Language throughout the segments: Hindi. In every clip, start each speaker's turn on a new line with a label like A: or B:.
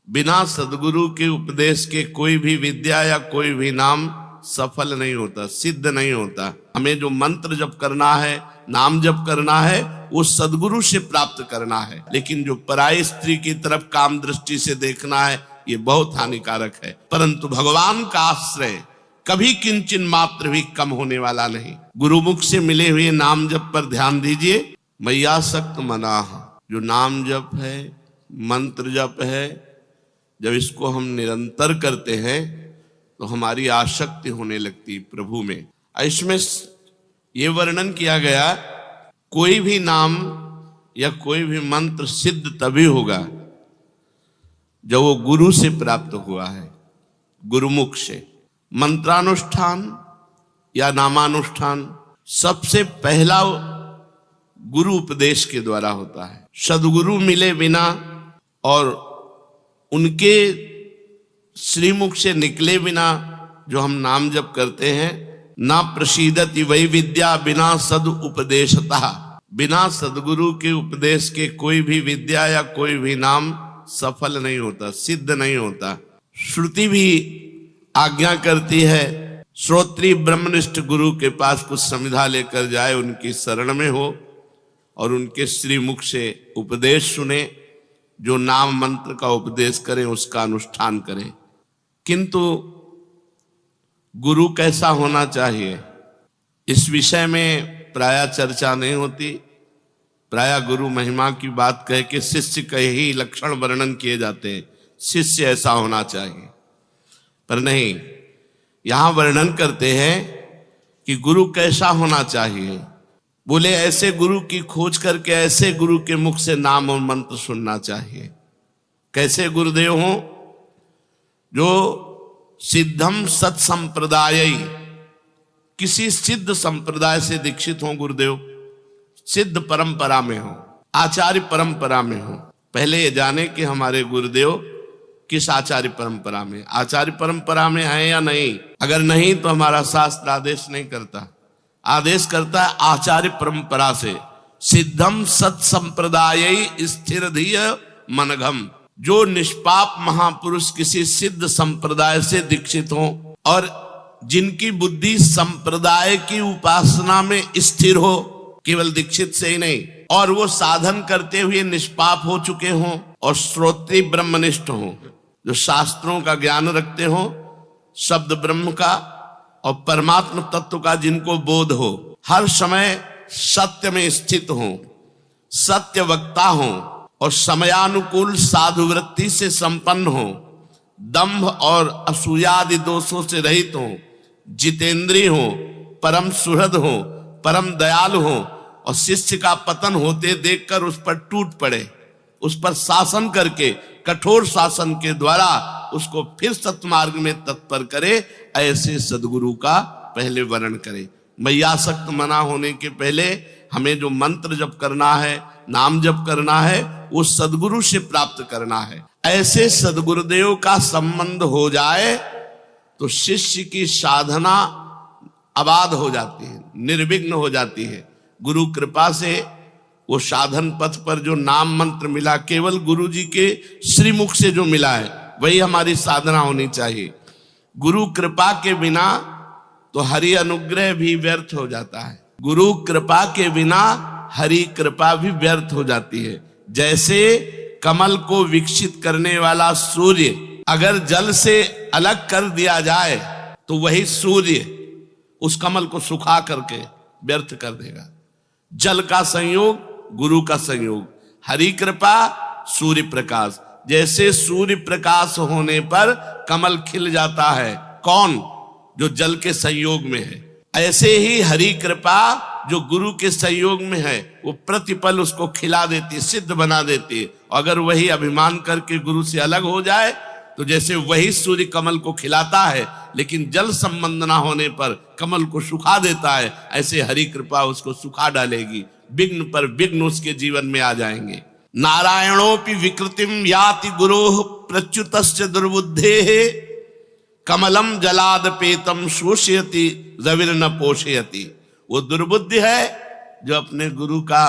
A: बिना सदगुरु के उपदेश के कोई भी विद्या या कोई भी नाम सफल नहीं होता, सिद्ध नहीं होता। हमें जो मंत्र जप करना है, नाम जप करना है, वो सदगुरु से प्राप्त करना है। लेकिन जो पराई स्त्री की तरफ काम दृष्टि से देखना है, ये बहुत हानिकारक है। परंतु भगवान का आश्रय कभी किंचन मात्र भी कम होने वाला नहीं। गुरुमुख से मिले हुए नाम जप पर ध्यान दीजिए। मय्यासक्त मनाः, जो नाम जप है, मंत्र जप है, जब इसको हम निरंतर करते हैं तो हमारी आसक्ति होने लगती प्रभु में। इसमें ये वर्णन किया गया, कोई भी नाम या कोई भी मंत्र सिद्ध तभी होगा जब वो गुरु से प्राप्त हुआ है, गुरुमुख से। मंत्रानुष्ठान या नामानुष्ठान सबसे पहला गुरु उपदेश के द्वारा होता है। सदगुरु मिले बिना और उनके श्रीमुख से निकले बिना जो हम नाम जप करते हैं, ना प्रसीदति वै विद्या बिना सद उपदेशतः, बिना सदगुरु के उपदेश के कोई भी विद्या या कोई भी नाम सफल नहीं होता, सिद्ध नहीं होता। श्रुति भी आज्ञा करती है, श्रोत्री ब्रह्मनिष्ठ गुरु के पास कुछ समिधा लेकर जाए, उनकी शरण में हो और उनके श्रीमुख से उपदेश सुने। जो नाम मंत्र का उपदेश करें उसका अनुष्ठान करें। किंतु गुरु कैसा होना चाहिए, इस विषय में प्रायः चर्चा नहीं होती। प्रायः गुरु महिमा की बात कह के शिष्य के ही लक्षण वर्णन किए जाते हैं, शिष्य ऐसा होना चाहिए। पर नहीं, यहां वर्णन करते हैं कि गुरु कैसा होना चाहिए। बोले ऐसे गुरु की खोज करके ऐसे गुरु के मुख से नाम और मंत्र सुनना चाहिए। कैसे गुरुदेव हो? जो सिद्धम सत संप्रदाय, किसी सिद्ध संप्रदाय से दीक्षित हो गुरुदेव, सिद्ध परंपरा में हो, आचार्य परंपरा में हो। पहले ये जाने कि हमारे गुरुदेव किस आचार्य परंपरा में, आचार्य परंपरा में है या नहीं। अगर नहीं तो हमारा शास्त्र आदेश नहीं करता, आदेश करता है आचार्य परंपरा से। सिद्धम सत संप्रदाय स्थिर धीय मनघम, जो निष्पाप महापुरुष किसी सिद्ध संप्रदाय से दीक्षित हो और जिनकी बुद्धि संप्रदाय की उपासना में स्थिर हो, केवल दीक्षित से ही नहीं, और वो साधन करते हुए निष्पाप हो चुके हों और श्रोत्री ब्रह्मनिष्ठ हों, जो शास्त्रों का ज्ञान रखते हो, शब्द ब्रह्म का और परमात्म तत्व का जिनको बोध हो, हर समय सत्य में स्थित हो, सत्य वक्ता हो और समयानुकूल साधु वृत्ति से संपन्न हो, दंभ और असूयादि दोषों से रहित हो, जितेंद्रिय हो, परम सुहृद हो, परम दयालु हो और शिष्य का पतन होते देखकर उस पर टूट पड़े, उस पर शासन करके, कठोर शासन के द्वारा उसको फिर सत्मार्ग में तत्पर करे, ऐसे सदगुरु का पहले वर्ण करे। मय्यासक्त मना होने के पहले हमें जो मंत्र जप करना है, नाम जप करना है, वो सदगुरु से प्राप्त करना है। ऐसे सदगुरुदेव का संबंध हो जाए तो शिष्य की साधना आबाद हो जाती है, निर्विघ्न हो जाती है। गुरु कृपा से वो साधन पथ पर जो नाम मंत्र मिला, केवल गुरु जी के श्रीमुख से जो मिला है, वही हमारी साधना होनी चाहिए। गुरु कृपा के बिना तो हरि अनुग्रह भी व्यर्थ हो जाता है। गुरु कृपा के बिना हरि कृपा भी व्यर्थ हो जाती है। जैसे कमल को विकसित करने वाला सूर्य अगर जल से अलग कर दिया जाए तो वही सूर्य उस कमल को सुखा करके व्यर्थ कर देगा। जल का संयोग, गुरु का संयोग, हरि कृपा, सूर्य प्रकाश। जैसे सूर्य प्रकाश होने पर कमल खिल जाता है, कौन? जो जल के संयोग में है। ऐसे ही हरि कृपा जो गुरु के संयोग में है, वो प्रतिपल उसको खिला देती है, सिद्ध बना देती है। अगर वही अभिमान करके गुरु से अलग हो जाए तो जैसे वही सूर्य कमल को खिलाता है लेकिन जल संबंध ना होने पर कमल को सुखा देता है, ऐसे हरि कृपा उसको सुखा डालेगी। विघ्न पर विघ्न उसके जीवन में आ जाएंगे। नारायणोपि विकृतिम याति गुरोः प्रच्युतस्य दुर्बुद्धेः कमलम जलादपेतम शोषयति रविर्न पोषयति। वो दुर्बुद्धि है जो अपने गुरु का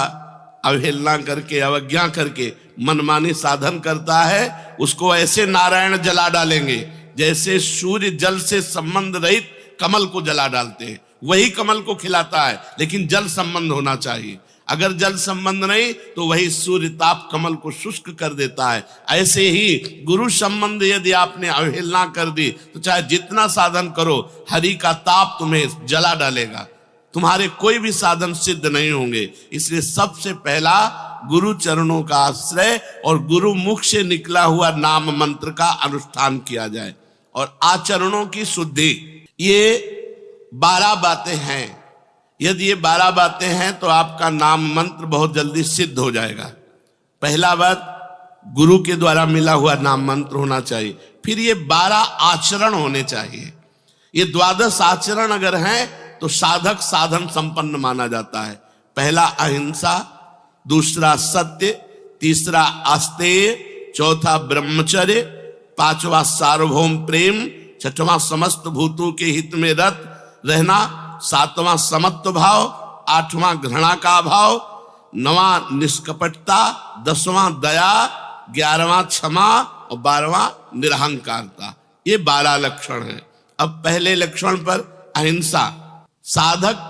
A: अवहेलना करके, अवज्ञा करके मनमानी साधन करता है, उसको ऐसे नारायण जला डालेंगे जैसे सूर्य जल से संबंध रहित कमल को जला डालते हैं। वही कमल को खिलाता है, लेकिन जल संबंध होना चाहिए। अगर जल संबंध नहीं तो वही सूर्य ताप कमल को शुष्क कर देता है। ऐसे ही गुरु संबंध यदि आपने अवहेलना कर दी तो चाहे जितना साधन करो, हरि का ताप तुम्हें जला डालेगा, तुम्हारे कोई भी साधन सिद्ध नहीं होंगे। इसलिए सबसे पहला गुरु चरणों का आश्रय और गुरु मुख से निकला हुआ नाम मंत्र का अनुष्ठान किया जाए और आचरणों की शुद्धि। ये 12 बातें हैं। यदि ये 12 बातें हैं तो आपका नाम मंत्र बहुत जल्दी सिद्ध हो जाएगा। पहला बात, गुरु के द्वारा मिला हुआ नाम मंत्र होना चाहिए। फिर ये 12 आचरण होने चाहिए। ये 12 आचरण अगर हैं तो साधक साधन संपन्न माना जाता है। पहला अहिंसा, दूसरा सत्य, तीसरा आस्तेय, चौथा ब्रह्मचर्य, पांचवा सार्वभौम प्रेम, छठवां समस्त भूतों के हित में रत रहना, सातवां समत्व भाव, आठवां घृणा का भाव, 9वां निष्कपटता, 10वां दया, 11वां क्षमा और 12वां निरहंकारता। ये 12 लक्षण हैं। अब पहले लक्षण पर अहिंसा। साधक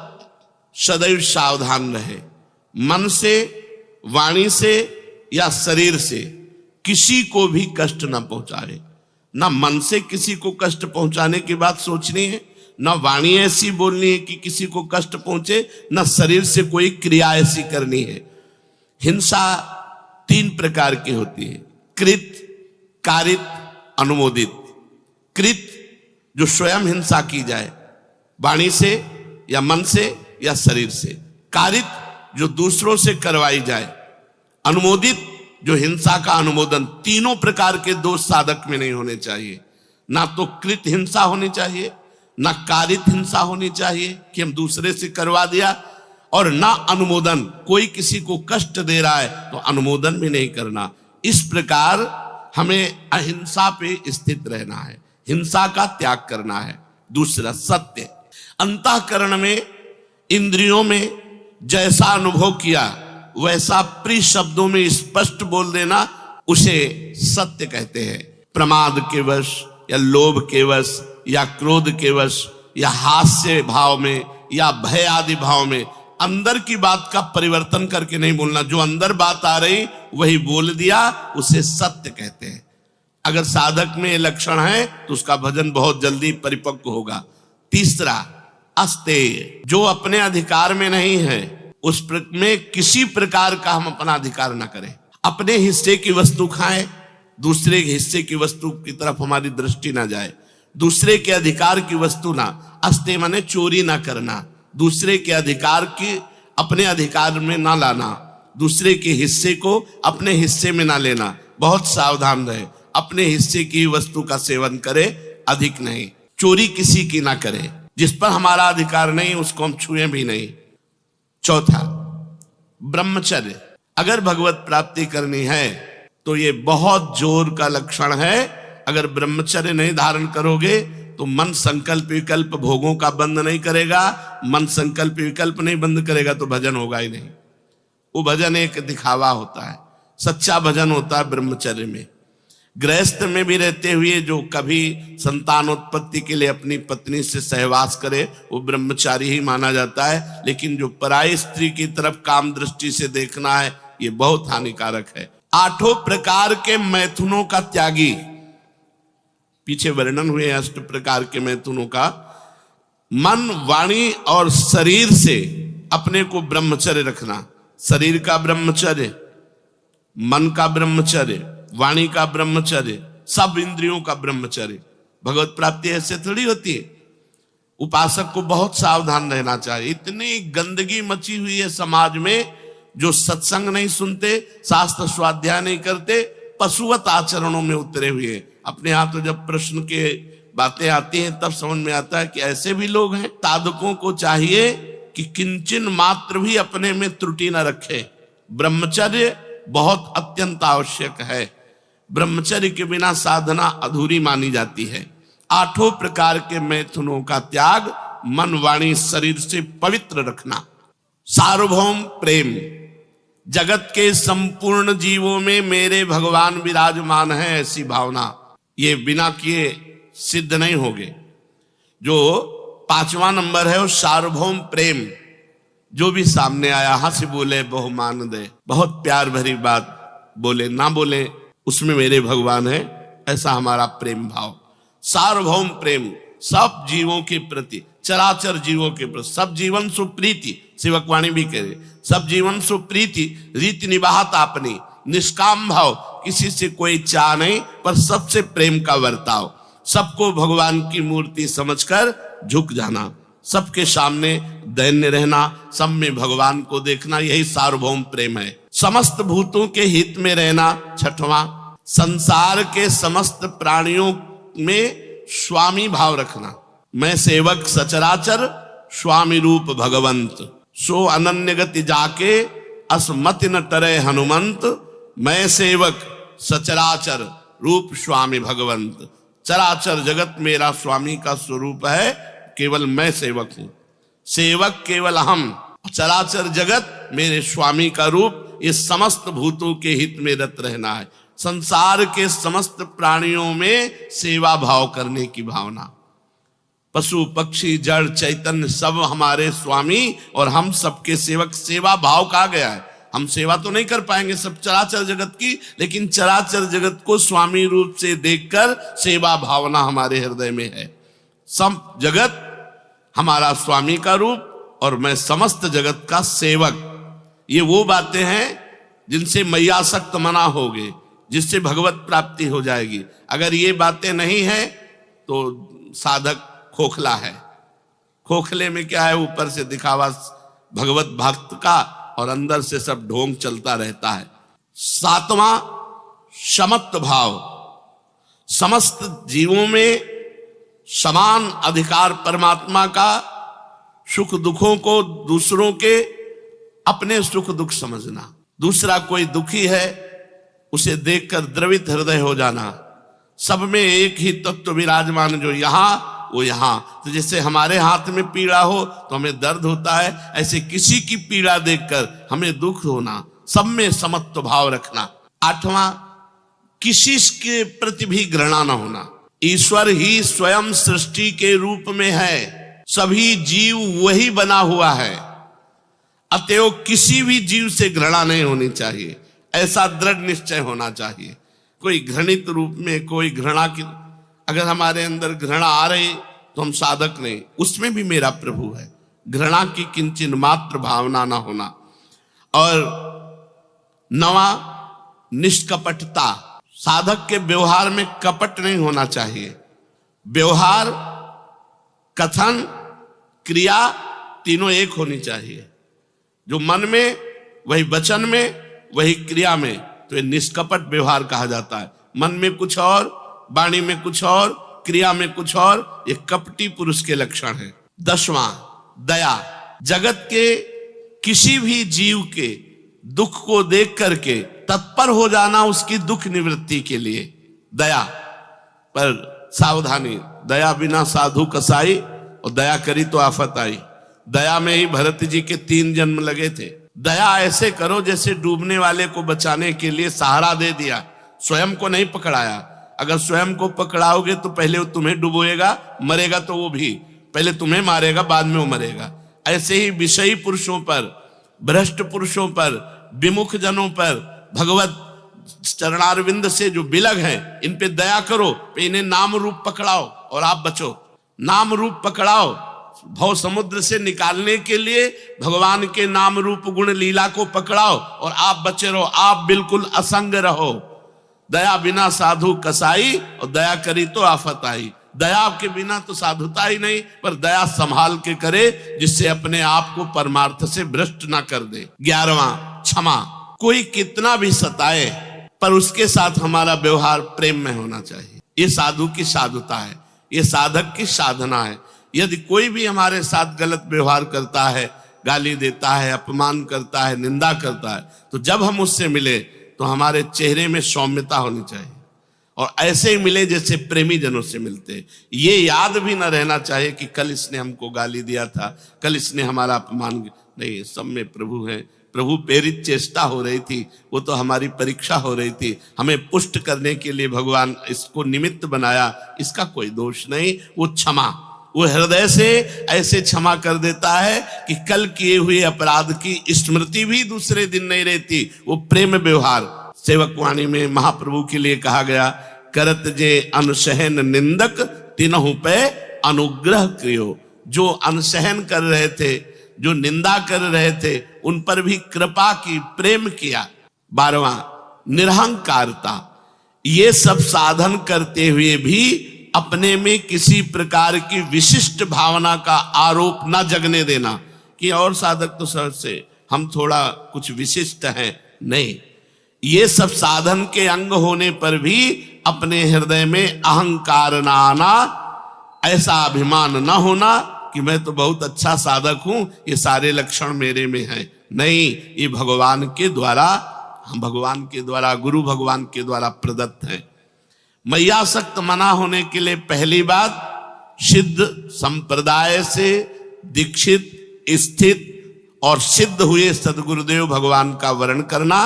A: सदैव सावधान रहे, मन से, वाणी से या शरीर से किसी को भी कष्ट न पहुंचाए। ना मन से किसी को कष्ट पहुंचाने की बात सोचनी है, ना वाणी ऐसी बोलनी है कि किसी को कष्ट पहुंचे, ना शरीर से कोई क्रिया ऐसी करनी है। हिंसा 3 प्रकार की होती है, कृत, कारित, अनुमोदित। कृत जो स्वयं हिंसा की जाए, वाणी से या मन से या शरीर से। कारित जो दूसरों से करवाई जाए। अनुमोदित जो हिंसा का अनुमोदन। तीनों प्रकार के दोष साधक में नहीं होने चाहिए। ना तो कृत हिंसा होनी चाहिए, ना कारित हिंसा होनी चाहिए कि हम दूसरे से करवा दिया, और ना अनुमोदन, कोई किसी को कष्ट दे रहा है तो अनुमोदन भी नहीं करना। इस प्रकार हमें अहिंसा पे स्थित रहना है, हिंसा का त्याग करना है। दूसरा सत्य। अंतःकरण में, इंद्रियों में जैसा अनुभव किया वैसा प्रिय शब्दों में स्पष्ट बोल देना, उसे सत्य कहते हैं। प्रमाद के वश या लोभ के वश या क्रोध के वश या हास्य भाव में या भय आदि भाव में अंदर की बात का परिवर्तन करके नहीं बोलना। जो अंदर बात आ रही वही बोल दिया, उसे सत्य कहते हैं। अगर साधक में ये लक्षण है तो उसका भजन बहुत जल्दी परिपक्व होगा। तीसरा अस्तेय। जो अपने अधिकार में नहीं है में किसी प्रकार का हम अपना अधिकार ना करें। अपने हिस्से की वस्तु खाएं, दूसरे के हिस्से की वस्तु की तरफ हमारी दृष्टि ना जाए। दूसरे के अधिकार की वस्तु ना, अस्तेय माने चोरी ना करना, दूसरे के अधिकार की अपने अधिकार में ना लाना, दूसरे के हिस्से को अपने हिस्से में ना लेना। बहुत सावधान रहे, अपने हिस्से की वस्तु का सेवन करे, अधिक नहीं। चोरी किसी की ना करे, जिस पर हमारा अधिकार नहीं उसको हम छुए भी नहीं। चौथा ब्रह्मचर्य। अगर भगवत प्राप्ति करनी है तो ये बहुत जोर का लक्षण है। अगर ब्रह्मचर्य नहीं धारण करोगे तो मन संकल्प विकल्प भोगों का बंद नहीं करेगा। मन संकल्प विकल्प नहीं बंद करेगा तो भजन होगा ही नहीं। वो भजन एक दिखावा होता है, सच्चा भजन होता है ब्रह्मचर्य में। गृहस्थ में भी रहते हुए जो कभी संतानोत्पत्ति के लिए अपनी पत्नी से सहवास करे वो ब्रह्मचारी ही माना जाता है। लेकिन जो पराई स्त्री की तरफ काम दृष्टि से देखना है ये बहुत हानिकारक है। 8 प्रकार के मैथुनों का त्यागी। पीछे वर्णन हुए 8 प्रकार के मैथुनों का। मन, वाणी और शरीर से अपने को ब्रह्मचर्य रखना। शरीर का ब्रह्मचर्य, मन का ब्रह्मचर्य, वाणी का ब्रह्मचर्य, सब इंद्रियों का ब्रह्मचर्य। भगवत प्राप्ति ऐसे थोड़ी होती है। उपासक को बहुत सावधान रहना चाहिए। इतनी गंदगी मची हुई है समाज में, जो सत्संग नहीं सुनते, शास्त्र स्वाध्याय नहीं करते, पशुवत आचरणों में उतरे हुए। अपने यहाँ तो जब प्रश्न के बातें आती हैं तब समझ में आता है कि ऐसे भी लोग हैं। साधकों को चाहिए कि किंचन मात्र भी अपने में त्रुटि न रखे। ब्रह्मचर्य बहुत अत्यंत आवश्यक है। ब्रह्मचर्य के बिना साधना अधूरी मानी जाती है। 8 प्रकार के मैथुनों का त्याग, मन, वाणी, शरीर से पवित्र रखना। सार्वभौम प्रेम। जगत के संपूर्ण जीवों में मेरे भगवान विराजमान है, ऐसी भावना ये बिना किए सिद्ध नहीं होगे। जो 5वां नंबर है वो सार्वभौम प्रेम। जो भी सामने आया हंस बोले बहुमान दे, बहुत प्यार भरी बात बोले ना बोले, उसमें मेरे भगवान है, ऐसा हमारा प्रेम भाव। सार्वभौम प्रेम सब जीवों के प्रति, चराचर जीवों के प्रति, सब जीवन सुप्रीति, सेवक वाणी भी कह रहे, सब जीवन सुप्रीति, रीति निभात अपनी, निष्काम भाव, किसी से कोई चाह नहीं पर सबसे प्रेम का बर्ताव, सबको भगवान की मूर्ति समझकर झुक जाना, सबके सामने दैन्य रहना, सब में भगवान को देखना, यही सार्वभौम प्रेम है। समस्त भूतों के हित में रहना 6वां, संसार के समस्त प्राणियों में स्वामी भाव रखना। मैं सेवक सचराचर स्वामी रूप भगवंत, सो अनन्य गति जाके असमति न टरे हनुमंत। मैं सेवक सचराचर रूप स्वामी भगवंत, चराचर जगत मेरा स्वामी का स्वरूप है, केवल मैं सेवक हूं, सेवक केवल हम, चराचर जगत मेरे स्वामी का रूप। ये समस्त भूतों के हित में रत रहना है, संसार के समस्त प्राणियों में सेवा भाव करने की भावना। पशु पक्षी जड़ चैतन्य सब हमारे स्वामी और हम सबके सेवक। सेवा भाव कहा गया है, हम सेवा तो नहीं कर पाएंगे सब चराचर जगत की, लेकिन चराचर जगत को स्वामी रूप से देखकर सेवा भावना हमारे हृदय में है। सब जगत हमारा स्वामी का रूप और मैं समस्त जगत का सेवक। ये वो बातें हैं जिनसे मैयासक्त मना होगे, जिससे भगवत प्राप्ति हो जाएगी। अगर ये बातें नहीं है तो साधक खोखला है। खोखले में क्या है, ऊपर से दिखावा भगवत भक्त का और अंदर से सब ढोंग चलता रहता है। 7वां समत्व भाव, समस्त जीवों में समान अधिकार परमात्मा का, सुख दुखों को दूसरों के अपने सुख दुख समझना। दूसरा कोई दुखी है उसे देखकर द्रवित हृदय हो जाना। सब में एक ही तत्व विराजमान, जो यहां वो यहां। तो जैसे हमारे हाथ में पीड़ा हो तो हमें दर्द होता है, ऐसे किसी की पीड़ा देखकर हमें दुख होना। सब में समत्व भाव रखना। 8वां किसी के प्रति भी घृणा न होना। ईश्वर ही स्वयं सृष्टि के रूप में है, सभी जीव वही बना हुआ है, अतएव किसी भी जीव से घृणा नहीं होनी चाहिए, ऐसा दृढ़ निश्चय होना चाहिए। कोई घृणित रूप में कोई घृणा की, अगर हमारे अंदर घृणा आ रही तो हम साधक नहीं, उसमें भी मेरा प्रभु है। घृणा की किंचिन मात्र भावना ना होना। और 9वां निष्कपटता, साधक के व्यवहार में कपट नहीं होना चाहिए। व्यवहार, कथन, क्रिया तीनों एक होनी चाहिए। जो मन में वही वचन में वही क्रिया में, तो ये निष्कपट व्यवहार कहा जाता है। मन में कुछ और, वाणी में कुछ और, क्रिया में कुछ और, ये कपटी पुरुष के लक्षण है। 10वां दया, जगत के किसी भी जीव के दुख को देख करके तत्पर हो जाना उसकी दुख निवृत्ति के लिए। दया पर सावधानी, दया बिना साधु कसाई, और दया करी तो आफत आई। दया में ही भरत जी के 3 जन्म लगे थे। दया ऐसे करो जैसे डूबने वाले को बचाने के लिए सहारा दे दिया, स्वयं को नहीं पकड़ाया। अगर स्वयं को पकड़ाओगे तो पहले वो तुम्हें डुबोएगा, मरेगा तो वो भी, पहले तुम्हें मारेगा बाद में वो मरेगा। ऐसे ही विषयी पुरुषों पर, भ्रष्ट पुरुषों पर, विमुख जनों पर, भगवत चरणारविंद से जो बिलग हैं इन पे दया करो, इन्हें नाम रूप पकड़ाओ और आप बचो। नाम रूप पकड़ाओ, भव समुद्र से निकालने के लिए भगवान के नाम रूप गुण लीला को पकड़ाओ और आप बचे रहो, आप बिल्कुल असंग रहो। दया बिना साधु कसाई, और दया करी तो आफत आई। दया के बिना तो साधुता ही नहीं, पर दया संभाल के करे जिससे अपने आप को परमार्थ से भ्रष्ट ना कर दे। 11वां क्षमा, कोई कितना भी सताए पर उसके साथ हमारा व्यवहार प्रेम में होना चाहिए। ये साधु की साधुता है, ये साधक की साधना है। यदि कोई भी हमारे साथ गलत व्यवहार करता है, गाली देता है, अपमान करता है, निंदा करता है, तो जब हम उससे मिले तो हमारे चेहरे में सौम्यता होनी चाहिए और ऐसे ही मिले जैसे प्रेमी जनों से मिलते। ये याद भी न रहना चाहिए कि कल इसने हमको गाली दिया था, कल इसने हमारा अपमान, नहीं, सब में प्रभु है, प्रभु प्रेरित चेष्टा हो रही थी, वो तो हमारी परीक्षा हो रही थी, हमें पुष्ट करने के लिए भगवान इसको निमित्त बनाया, इसका कोई दोष नहीं। वो क्षमा, वो हृदय से ऐसे क्षमा कर देता है कि कल किए हुए अपराध की स्मृति भी दूसरे दिन नहीं रहती। वो प्रेम व्यवहार, सेवक वाणी में महाप्रभु के लिए कहा गया, करत जे अनसहन निंदक तिनहु पे अनुग्रह क्रियो। जो अनसहन कर रहे थे, जो निंदा कर रहे थे, उन पर भी कृपा की, प्रेम किया। 12वां निरहंकारता, ये सब साधन करते हुए भी अपने में किसी प्रकार की विशिष्ट भावना का आरोप न जगने देना कि और साधक तो सब से हम थोड़ा कुछ विशिष्ट हैं। नहीं, ये सब साधन के अंग होने पर भी अपने हृदय में अहंकार न आना, ऐसा अभिमान न होना कि मैं तो बहुत अच्छा साधक हूं, ये सारे लक्षण मेरे में हैं। नहीं, ये भगवान के द्वारा, हम भगवान के द्वारा, गुरु भगवान के द्वारा प्रदत्त हैं। मैयासक्त मना होने के लिए पहली बात, सिद्ध संप्रदाय से दीक्षित, स्थित और सिद्ध हुए सदगुरुदेव भगवान का वर्ण करना,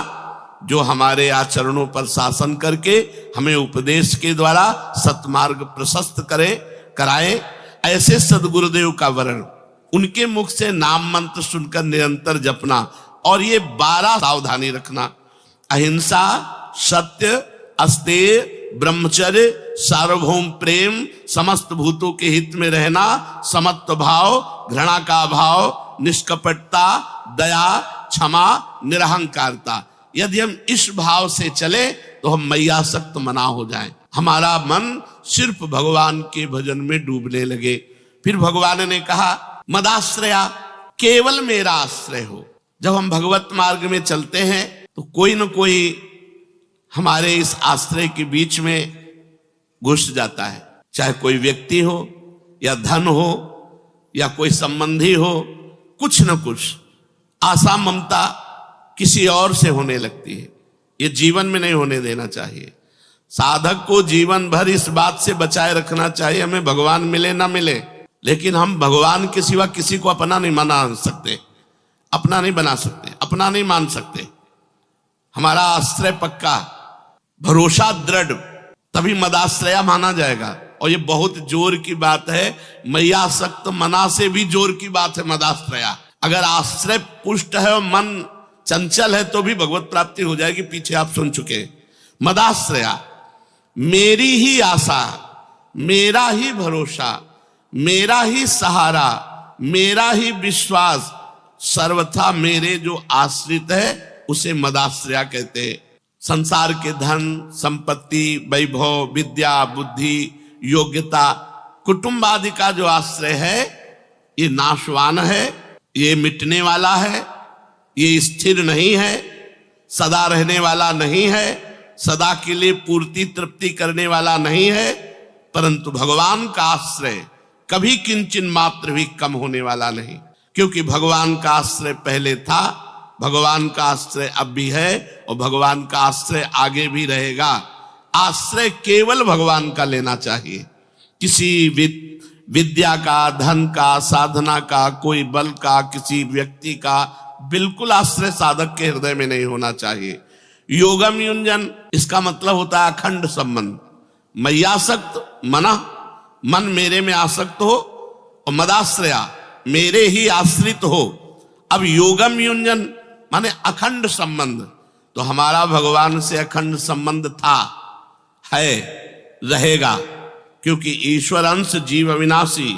A: जो हमारे आचरणों पर शासन करके हमें उपदेश के द्वारा सत्मार्ग प्रशस्त कराए, ऐसे सदगुरुदेव का वर्ण, उनके मुख से नाम मंत्र सुनकर निरंतर जपना। और ये 12 सावधानी रखना, अहिंसा, सत्य, अस्तेय, ब्रह्मचर्य, सार्वभौम प्रेम, समस्त भूतों के हित में रहना, समत्व भाव, घृणा का भाव, निष्कपटता, दया, क्षमा, निरहंकारता। यदि हम इस भाव से चले तो हम मैयासक्त मना हो जाएं, हमारा मन सिर्फ भगवान के भजन में डूबने लगे। फिर भगवान ने कहा, मदाश्रया, केवल मेरा आश्रय हो। जब हम भगवत मार्ग में चलते हैं तो कोई न कोई हमारे इस आश्रय के बीच में घुस जाता है, चाहे कोई व्यक्ति हो या धन हो या कोई संबंधी हो, कुछ न कुछ आशा ममता किसी और से होने लगती है। ये जीवन में नहीं होने देना चाहिए। साधक को जीवन भर इस बात से बचाए रखना चाहिए, हमें भगवान मिले ना मिले, लेकिन हम भगवान के सिवा किसी को अपना नहीं बना सकते, अपना नहीं बना सकते, अपना नहीं मान सकते। हमारा आश्रय पक्का, भरोसा दृढ़, तभी मदाश्रया माना जाएगा। और ये बहुत जोर की बात है, मैयासक्त मना से भी जोर की बात है मदाश्रया। अगर आश्रय पुष्ट है और मन चंचल है तो भी भगवत प्राप्ति हो जाएगी, पीछे आप सुन चुके। मदाश्रया, मेरी ही आशा, मेरा ही भरोसा, मेरा ही सहारा, मेरा ही विश्वास, सर्वथा मेरे जो आश्रित है उसे मदाश्रया कहते हैं। संसार के धन, संपत्ति, वैभव, विद्या, बुद्धि, योग्यता, कुटुंब आदि का जो आश्रय है, ये नाशवान है, ये मिटने वाला है, ये स्थिर नहीं है, सदा रहने वाला नहीं है, सदा के लिए पूर्ति तृप्ति करने वाला नहीं है। परंतु भगवान का आश्रय कभी किंचन मात्र भी कम होने वाला नहीं, क्योंकि भगवान का आश्रय पहले था, भगवान का आश्रय अब भी है और भगवान का आश्रय आगे भी रहेगा। आश्रय केवल भगवान का लेना चाहिए। किसी विद्या का, धन का, साधना का, कोई बल का, किसी व्यक्ति का बिल्कुल आश्रय साधक के हृदय में नहीं होना चाहिए। योगम युंजन, इसका मतलब होता है अखंड संबंध। मैयासक्त मना, मन मेरे में आसक्त हो, और मदाश्रया, मेरे ही आश्रित हो। अब योगम युंजन माने अखंड संबंध, तो हमारा भगवान से अखंड संबंध था, है, रहेगा, क्योंकि ईश्वर अंश जीव अविनाशी,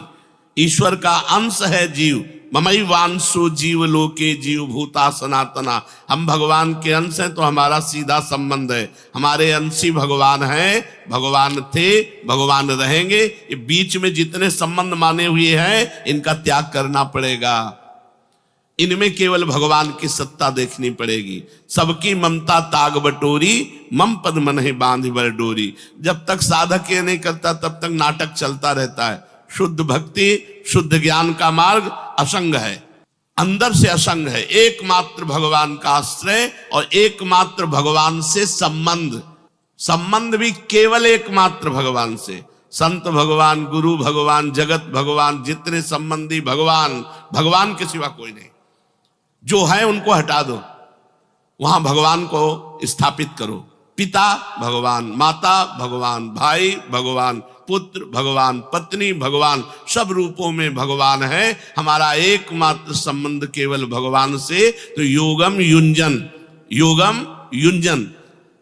A: ईश्वर का अंश है जीव। ममई वांसो जीव लोके जीव भूता सनातना, हम भगवान के अंश हैं तो हमारा सीधा संबंध है। हमारे अंशी भगवान हैं, भगवान थे, भगवान रहेंगे। ये बीच में जितने संबंध माने हुए हैं इनका त्याग करना पड़ेगा। इनमें केवल भगवान की सत्ता देखनी पड़ेगी। सबकी ममता ताग बटोरी, मम पद मन ही बांध बर डोरी। जब तक साधक ये नहीं करता तब तक नाटक चलता रहता है। शुद्ध भक्ति, शुद्ध ज्ञान का मार्ग असंग है, अंदर से असंग है। एकमात्र भगवान का आश्रय और एकमात्र भगवान से संबंध, संबंध भी केवल एकमात्र भगवान से। संत भगवान, गुरु भगवान, जगत भगवान, जितने संबंधी भगवान, भगवान के सिवा कोई नहीं। जो है उनको हटा दो, वहां भगवान को स्थापित करो। पिता भगवान, माता भगवान, भाई भगवान, पुत्र भगवान, पत्नी भगवान, सब रूपों में भगवान है। हमारा एकमात्र संबंध केवल भगवान से। तो योगम युंजन, योगम युंजन,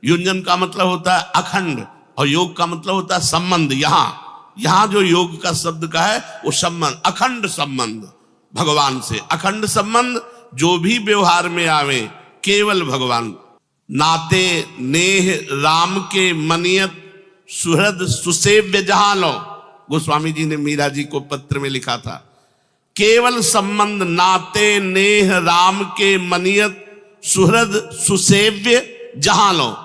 A: युंजन का मतलब होता है अखंड, और योग का मतलब होता है संबंध। यहां जो योग का शब्द का है वो संबंध, अखंड संबंध भगवान से। अखंड संबंध जो भी व्यवहार में आवे केवल भगवान। नाते नेह राम के मनियत सुहृद सुसेव्य जहां लो, गोस्वामी जी ने मीरा जी को पत्र में लिखा था। केवल संबंध, नाते नेह राम के मनियत सुहृद सुसेव्य जहां लो।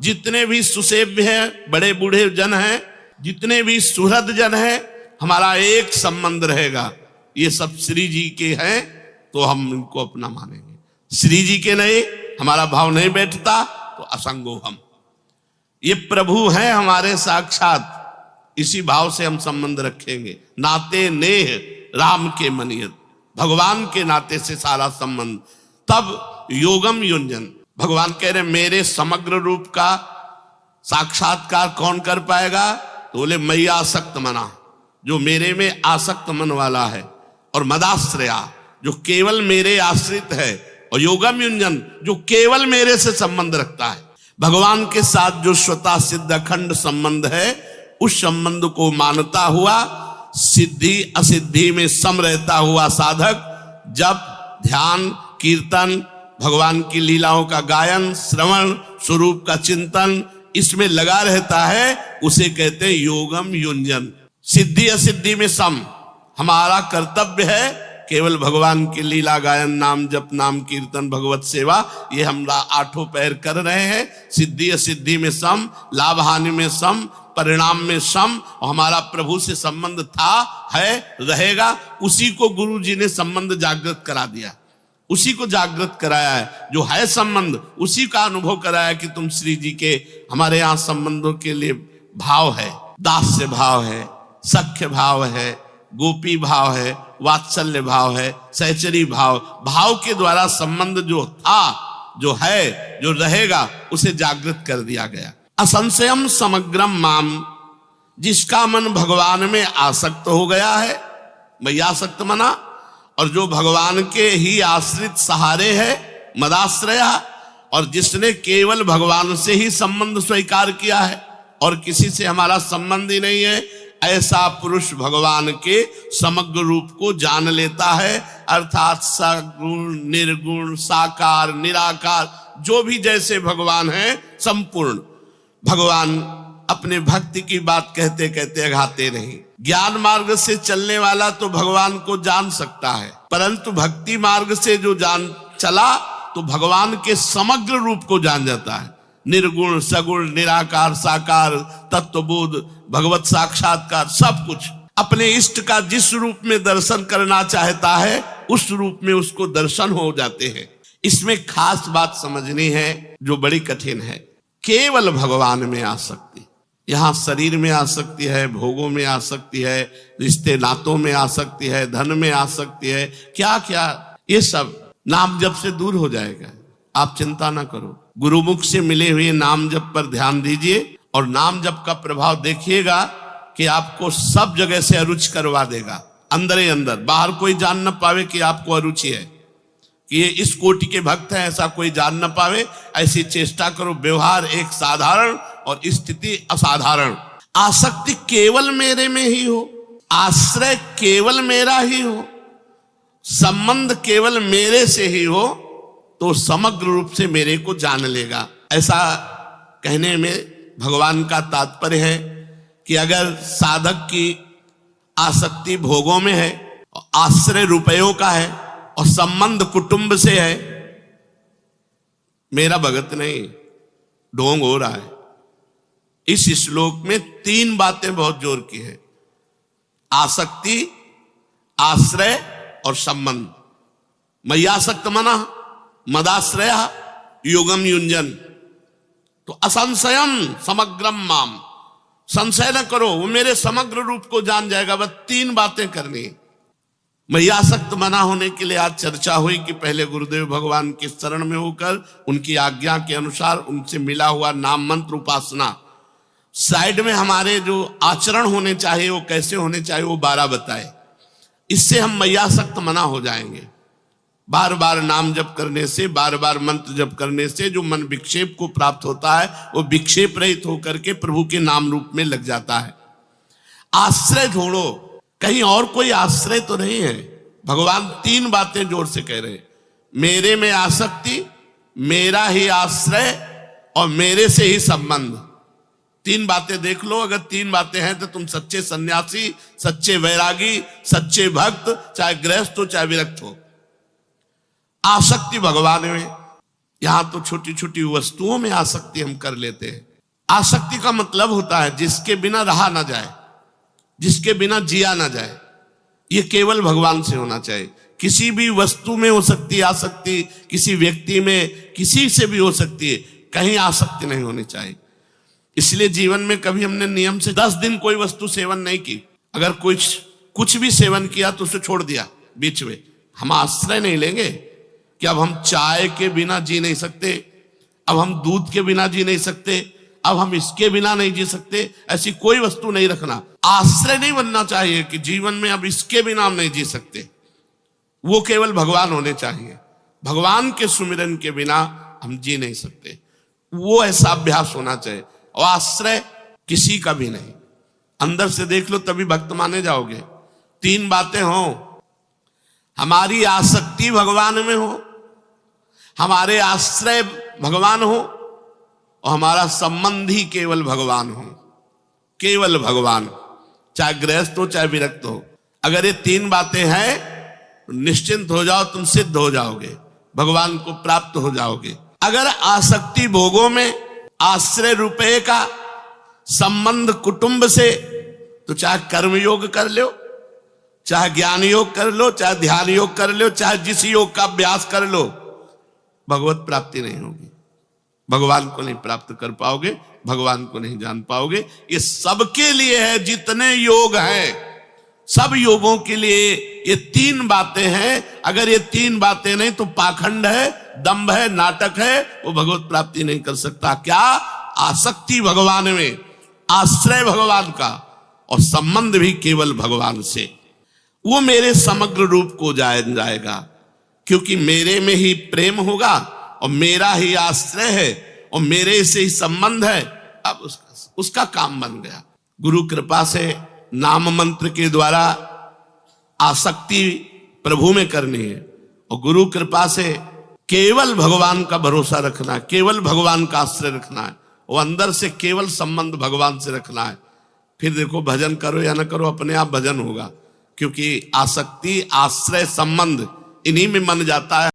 A: जितने भी सुसेव्य हैं, बड़े बूढ़े जन हैं, जितने भी सुहृद जन हैं, हमारा एक संबंध रहेगा। ये सब श्री जी के हैं तो हम इनको अपना मानेंगे। श्री जी के नहीं, हमारा भाव नहीं बैठता तो असंगो हम। ये प्रभु हैं हमारे साक्षात, इसी भाव से हम संबंध रखेंगे। नाते नेह राम के मनियत, भगवान के नाते से सारा संबंध। तब योगम युंजन, भगवान कह रहे मेरे समग्र रूप का साक्षात्कार कौन कर पाएगा? तो बोले मैया आसक्त मना, जो मेरे में आसक्त मन वाला है, और मदाश्रया जो केवल मेरे आश्रित है, और योगम युंजन जो केवल मेरे से संबंध रखता है। भगवान के साथ जो स्वतः सिद्ध अखंड संबंध है, उस संबंध को मानता हुआ सिद्धि असिद्धि में सम रहता हुआ साधक जब ध्यान, कीर्तन, भगवान की लीलाओं का गायन, श्रवण, स्वरूप का चिंतन, इसमें लगा रहता है, उसे कहते हैं योगम युंजन। सिद्धि असिद्धि में सम। हमारा कर्तव्य है केवल भगवान की लीला गायन, नाम जप, नाम कीर्तन, भगवत सेवा, ये हम 8 पैर कर रहे हैं। सिद्धि असिद्धि में सम, लाभ हानि में सम, परिणाम में सम। और हमारा प्रभु से संबंध था, है, रहेगा। उसी को गुरु जी ने संबंध जागृत करा दिया, उसी को जागृत कराया है। जो है संबंध, उसी का अनुभव कराया कि तुम श्री जी के, हमारे यहाँ संबंधों के लिए भाव है, दास्य भाव है, सख्य भाव है, गोपी भाव है, वात्सल्य भाव है, सहचरी भाव। भाव के द्वारा संबंध जो था, जो है, जो रहेगा, उसे जागृत कर दिया गया। असंशयम समग्रम माम, जिसका मन भगवान में आसक्त हो गया है, मैया आसक्त मना, और जो भगवान के ही आश्रित सहारे है, मदाश्रया, और जिसने केवल भगवान से ही संबंध स्वीकार किया है और किसी से हमारा संबंध ही नहीं है, ऐसा पुरुष भगवान के समग्र रूप को जान लेता है। अर्थात सगुण, निर्गुण, साकार, निराकार, जो भी जैसे भगवान है, संपूर्ण भगवान। अपने भक्ति की बात कहते कहते अघाते नहीं। ज्ञान मार्ग से चलने वाला तो भगवान को जान सकता है, परंतु भक्ति मार्ग से जो जान चला तो भगवान के समग्र रूप को जान जाता है। निर्गुण, सगुण, निराकार, साकार, तत्वबोध, भगवत साक्षात्कार, सब कुछ। अपने इष्ट का जिस रूप में दर्शन करना चाहता है, उस रूप में उसको दर्शन हो जाते हैं। इसमें खास बात समझनी है जो बड़ी कठिन है। केवल भगवान में आसक्ति, यहां शरीर में आसक्ति है, भोगों में आसक्ति है, रिश्ते नातों में आसक्ति है, धन में आसक्ति है, क्या क्या, ये सब नाम जप से दूर हो जाएगा। आप चिंता ना करो, गुरुमुख से मिले हुए नाम जप पर ध्यान दीजिए, और नाम जप का प्रभाव देखिएगा कि आपको सब जगह से अरुचि करवा देगा। अंदर ही अंदर, बाहर कोई जान न पावे कि आपको अरुचि है, कि ये इस कोटि के भक्त हैं, ऐसा कोई जान न पावे। ऐसी चेष्टा करो। व्यवहार एक साधारण और स्थिति असाधारण। आसक्ति केवल मेरे में ही हो, आश्रय केवल मेरा ही हो, संबंध केवल मेरे से ही हो, तो समग्र रूप से मेरे को जान लेगा। ऐसा कहने में भगवान का तात्पर्य है कि अगर साधक की आसक्ति भोगों में है, आश्रय रुपयों का है, और संबंध कुटुंब से है, मेरा भगत नहीं, ढोंग हो रहा है। इस श्लोक में 3 बातें बहुत जोर की है: आसक्ति, आश्रय और संबंध। मैयासक्त मना, मदाश्रया, योगम युंजन। तो असंशयम समग्रम माम, संशय न करो, वो मेरे समग्र रूप को जान जाएगा। बस 3 बातें करनी। मैयासक्त मना होने के लिए आज चर्चा हुई कि पहले गुरुदेव भगवान के शरण में होकर उनकी आज्ञा के अनुसार उनसे मिला हुआ नाम मंत्र उपासना, साइड में हमारे जो आचरण होने चाहिए वो कैसे होने चाहिए वो 12 बताए। इससे हम मैयासक्त मना हो जाएंगे। बार बार नाम जप करने से, बार बार मंत्र जप करने से जो मन विक्षेप को प्राप्त होता है वो विक्षेप रहित होकर के प्रभु के नाम रूप में लग जाता है। आश्रय ढूंढो, कहीं और कोई आश्रय तो नहीं है। भगवान 3 बातें जोर से कह रहे हैं, मेरे में आसक्ति, मेरा ही आश्रय और मेरे से ही संबंध। 3 बातें देख लो, अगर 3 बातें हैं तो तुम सच्चे सन्यासी, सच्चे वैरागी, सच्चे भक्त, चाहे गृहस्थ हो चाहे विरक्त हो। आसक्ति भगवान में, यहां तो छोटी छोटी वस्तुओं में आसक्ति हम कर लेते हैं। आसक्ति का मतलब होता है जिसके बिना रहा ना जाए, जिसके बिना जिया ना जाए। ये केवल भगवान से होना चाहिए। किसी भी वस्तु में हो सकती है आसक्ति, किसी व्यक्ति में, किसी से भी हो सकती है, कहीं आसक्ति नहीं होनी चाहिए। इसलिए जीवन में कभी हमने नियम से 10 दिन कोई वस्तु सेवन नहीं की। अगर कुछ भी सेवन किया तो उसे छोड़ दिया बीच में, हम आश्रय नहीं लेंगे कि अब हम चाय के बिना जी नहीं सकते, अब हम दूध के बिना जी नहीं सकते, अब हम इसके बिना नहीं जी सकते। ऐसी कोई वस्तु नहीं रखना। आश्रय नहीं बनना चाहिए कि जीवन में अब इसके बिना हम नहीं जी सकते। वो केवल भगवान होने चाहिए। भगवान के सुमिरन के बिना हम जी नहीं सकते, वो ऐसा अभ्यास होना चाहिए। और आश्रय किसी का भी नहीं। अंदर से देख लो तभी भक्त माने जाओगे। 3 बातें हो, हमारी आसक्ति भगवान में हो, हमारे आश्रय भगवान हो और हमारा संबंध ही केवल भगवान हो। केवल भगवान, चाहे गृहस्थ हो चाहे विरक्त हो। अगर ये 3 बातें हैं निश्चिंत हो जाओ, तुम सिद्ध हो जाओगे, भगवान को प्राप्त हो जाओगे। अगर आसक्ति भोगों में, आश्रय रुपये का, संबंध कुटुंब से, तो चाहे कर्म योग कर लो, चाहे ज्ञान योग कर लो, चाहे ध्यान योग कर लो, चाहे जिस योग का अभ्यास कर लो, भगवत प्राप्ति नहीं होगी। भगवान को नहीं प्राप्त कर पाओगे, भगवान को नहीं जान पाओगे। ये सबके लिए है, जितने योग हैं सब योगों के लिए ये 3 बातें हैं। अगर ये 3 बातें नहीं तो पाखंड है, दंभ है, नाटक है, वो भगवत प्राप्ति नहीं कर सकता। क्या? आसक्ति भगवान में, आश्रय भगवान का और संबंध भी केवल भगवान से। वो मेरे समग्र रूप को जाएगा, क्योंकि मेरे में ही प्रेम होगा और मेरा ही आश्रय है और मेरे से ही संबंध है। अब उसका काम बन गया। गुरु कृपा से नाम मंत्र के द्वारा आसक्ति प्रभु में करनी है और गुरु कृपा से केवल भगवान का भरोसा रखना है, केवल भगवान का आश्रय रखना है, वो अंदर से केवल संबंध भगवान से रखना है। फिर देखो भजन करो या ना करो, अपने आप भजन होगा, क्योंकि आसक्ति, आश्रय, संबंध इन्हीं में मन जाता है।